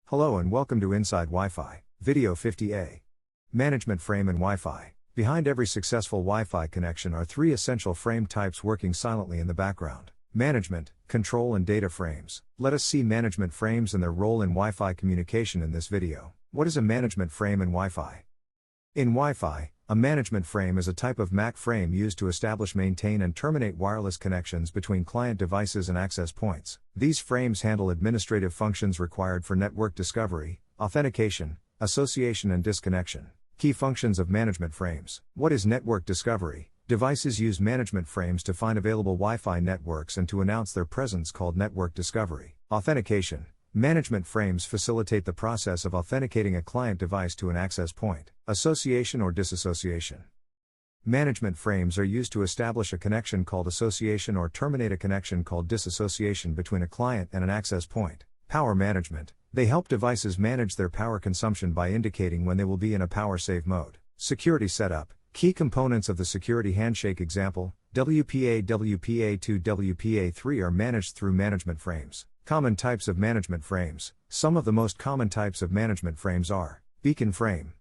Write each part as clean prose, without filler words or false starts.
Hello and welcome to InsideWi-Fi, Video 50A. Management frame and Wi-Fi. Behind every successful Wi-Fi connection are three essential frame types working silently in the background: management, control and data frames. Let us see management frames and their role in Wi-Fi communication in this video. What is a management frame in Wi-Fi? In Wi-Fi, a management frame is a type of MAC frame used to establish, maintain and terminate wireless connections between client devices and access points. These frames handle administrative functions required for network discovery, authentication, association and disconnection. Key functions of management frames. What is network discovery? Devices use management frames to find available Wi-Fi networks and to announce their presence, called network discovery. Authentication. Management frames facilitate the process of authenticating a client device to an access point. Association or disassociation. Management frames are used to establish a connection called association or terminate a connection called disassociation between a client and an access point. Power management. They help devices manage their power consumption by indicating when they will be in a power save mode. Security setup. Key components of the security handshake example, WPA, WPA2, WPA3 are managed through management frames. Common types of management frames. Some of the most common types of management frames are: beacon frame.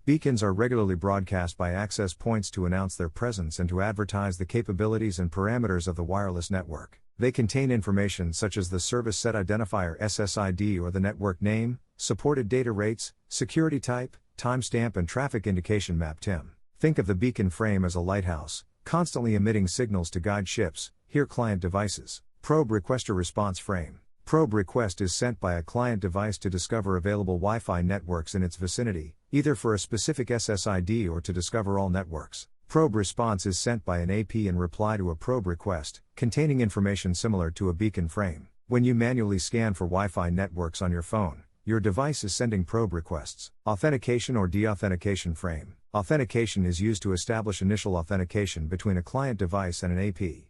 Beacons are regularly broadcast by access points to announce their presence and to advertise the capabilities and parameters of the wireless network. They contain information such as the service set identifier SSID or the network name, supported data rates, security type, timestamp and traffic indication map TIM. Think of the beacon frame as a lighthouse, constantly emitting signals to guide ships, here client devices. Probe requester response frame. Probe request is sent by a client device to discover available Wi-Fi networks in its vicinity, either for a specific SSID or to discover all networks. Probe response is sent by an AP in reply to a probe request, containing information similar to a beacon frame. When you manually scan for Wi-Fi networks on your phone, your device is sending probe requests. Authentication or deauthentication frame. Authentication is used to establish initial authentication between a client device and an AP.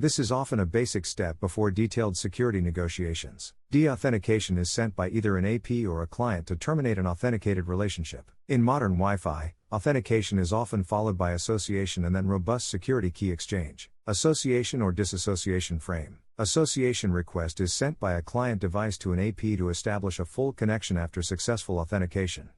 This is often a basic step before detailed security negotiations. Deauthentication is sent by either an AP or a client to terminate an authenticated relationship. In modern Wi-Fi, authentication is often followed by association and then robust security key exchange. Association or disassociation frame. Association request is sent by a client device to an AP to establish a full connection after successful authentication.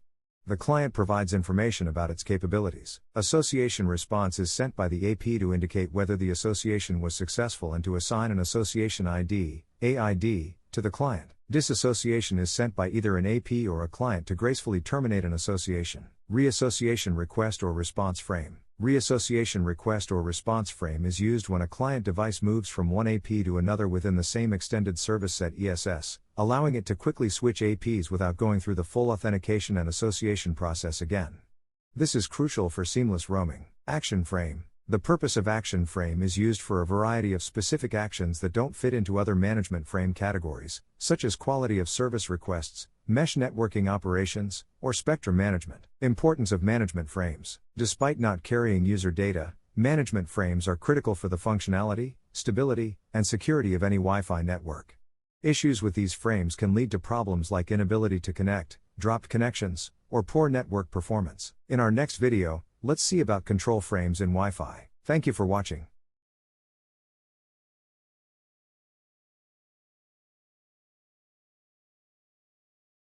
The client provides information about its capabilities. Association response is sent by the AP to indicate whether the association was successful and to assign an association ID, AID, to the client. Disassociation is sent by either an AP or a client to gracefully terminate an association. Reassociation request or response frame. Reassociation request or response frame is used when a client device moves from one AP to another within the same extended service set ESS, allowing it to quickly switch APs without going through the full authentication and association process again. This is crucial for seamless roaming. Action frame. The purpose of action frame is used for a variety of specific actions that don't fit into other management frame categories, such as quality of service requests, mesh networking operations, or spectrum management. Importance of management frames. Despite not carrying user data, management frames are critical for the functionality, stability, and security of any Wi-Fi network. Issues with these frames can lead to problems like inability to connect, dropped connections, or poor network performance. In our next video, let's see about control frames in Wi-Fi. Thank you for watching.